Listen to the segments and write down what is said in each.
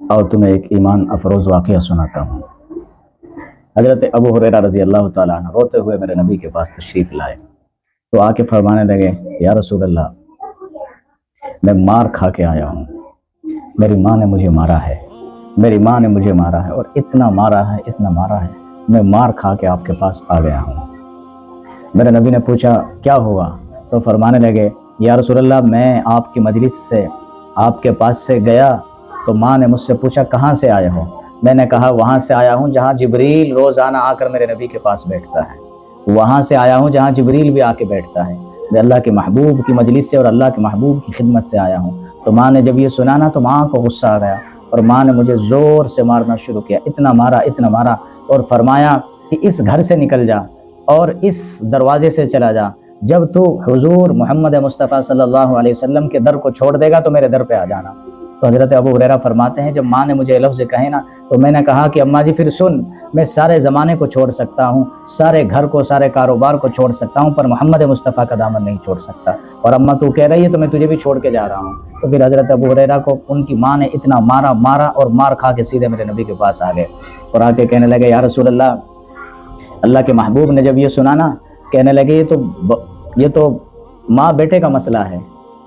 اور تمہیں ایک ایمان افروز واقعہ سناتا ہوں۔ حضرت ابو ہریرہ رضی اللہ تعالیٰ عنہ روتے ہوئے میرے نبی کے پاس تشریف لائے تو آ کے فرمانے لگے، یا رسول اللہ، میں مار کھا کے آیا ہوں، میری ماں نے مجھے مارا ہے، میری ماں نے مجھے مارا ہے، اور اتنا مارا ہے، اتنا مارا ہے، میں مار کھا کے آپ کے پاس آ گیا ہوں۔ میرے نبی نے پوچھا کیا ہوا؟ تو فرمانے لگے، یا رسول اللہ، میں آپ کی مجلس سے آپ کے پاس سے گیا تو ماں نے مجھ سے پوچھا کہاں سے آئے ہو؟ میں نے کہا وہاں سے آیا ہوں جہاں جبریل روزانہ آ کر میرے نبی کے پاس بیٹھتا ہے، وہاں سے آیا ہوں جہاں جبریل بھی آ کے بیٹھتا ہے، میں اللہ کے محبوب کی مجلس سے اور اللہ کے محبوب کی خدمت سے آیا ہوں۔ تو ماں نے جب یہ سنا نا تو ماں کو غصہ آ گیا اور ماں نے مجھے زور سے مارنا شروع کیا، اتنا مارا، اتنا مارا، اور فرمایا کہ اس گھر سے نکل جا اور اس دروازے سے چلا جا، جب تو حضور محمد مصطفیٰ صلی اللہ علیہ وسلم کے در کو چھوڑ دے گا تو میرے در پہ آ جانا۔ تو حضرت ابو ہریرہ فرماتے ہیں جب ماں نے مجھے لفظ کہے نا تو میں نے کہا کہ اماں جی پھر سن، میں سارے زمانے کو چھوڑ سکتا ہوں، سارے گھر کو، سارے کاروبار کو چھوڑ سکتا ہوں، پر محمد مصطفیٰ کا دامن نہیں چھوڑ سکتا، اور اماں تو کہہ رہی ہے تو میں تجھے بھی چھوڑ کے جا رہا ہوں۔ تو پھر حضرت ابو ہریرہ کو ان کی ماں نے اتنا مارا اور مار کھا کے سیدھے میرے نبی کے پاس آ گئے اور آ کے کہنے لگے، یا رسول اللہ، اللہ کے محبوب نے جب یہ سنا نا، کہنے لگے یہ تو ماں بیٹے کا مسئلہ ہے۔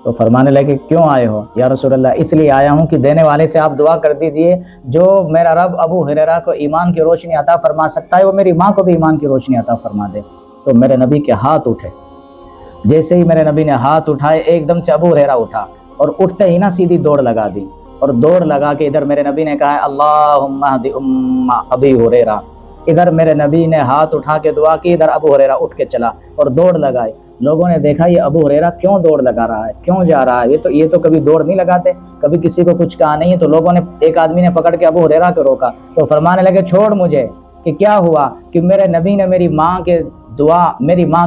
تو فرمانے لگے کیوں آئے ہو؟ یا رسول اللہ، اس لیے آیا ہوں کہ دینے والے سے آپ دعا کر دیجئے، جو میرا رب ابو ہریرہ کو ایمان کی روشنی عطا فرما سکتا ہے وہ میری ماں کو بھی ایمان کی روشنی عطا فرما دے۔ تو میرے نبی کے ہاتھ اٹھے، جیسے ہی میرے نبی نے ہاتھ اٹھائے ایک دم سے ابو ہریرہ اٹھا اور اٹھتے ہی نا سیدھی دوڑ لگا دی، اور دوڑ لگا کے ادھر میرے نبی نے کہا اللہم اہد ام ابی ہریرہ، ادھر میرے نبی نے ہاتھ اٹھا کے دعا کی، ادھر ابو ہریرہ اٹھ کے چلا اور دوڑ لگائی۔ لوگوں نے دیکھا یہ ابو ہریرہ کیوں دوڑ لگا رہا ہے، کیوں جا رہا ہے، یہ تو کبھی دوڑ نہیں لگاتے، کبھی کسی کو کچھ کہا نہیں ہے۔ تو لوگوں نے، ایک آدمی نے پکڑ کے ابو ہریرہ کو روکا تو فرمانے لگے چھوڑ مجھے، کہ کیا ہوا؟ کہ میرے نبی نے میری ماں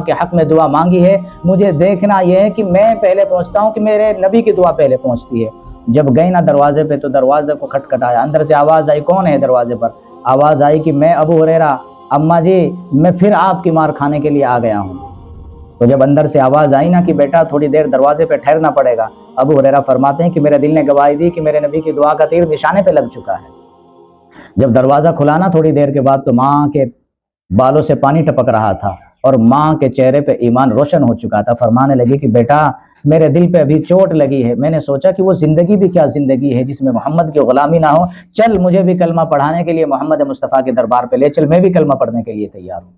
کے حق میں دعا مانگی ہے، مجھے دیکھنا یہ ہے کہ میں پہلے پہنچتا ہوں کہ میرے نبی کی دعا پہلے پہنچتی ہے۔ جب گئی نا دروازے پہ تو دروازے کو کھٹکھٹایا، اندر سے آواز آئی کون ہے دروازے پر؟ آواز آئی کہ میں ابو ہریرہ، اماں جی میں پھر آپ کی مار کھانے کے لیے آ گیا ہوں۔ تو جب اندر سے آواز آئی نا کہ بیٹا تھوڑی دیر دروازے پہ ٹھہرنا پڑے گا، ابو ہریرہ فرماتے ہیں کہ میرے دل نے گواہی دی کہ میرے نبی کی دعا کا تیر نشانے پہ لگ چکا ہے۔ جب دروازہ کھلا نا تھوڑی دیر کے بعد تو ماں کے بالوں سے پانی ٹپک رہا تھا اور ماں کے چہرے پہ ایمان روشن ہو چکا تھا۔ فرمانے لگی کہ بیٹا میرے دل پہ ابھی چوٹ لگی ہے، میں نے سوچا کہ وہ زندگی بھی کیا زندگی ہے جس میں محمد کی غلامی نہ ہو، چل مجھے بھی کلمہ پڑھانے کے لیے محمد مصطفیٰ کے دربار پہ لے چل، میں بھی کلمہ پڑھنے کے لیے تیار ہوں۔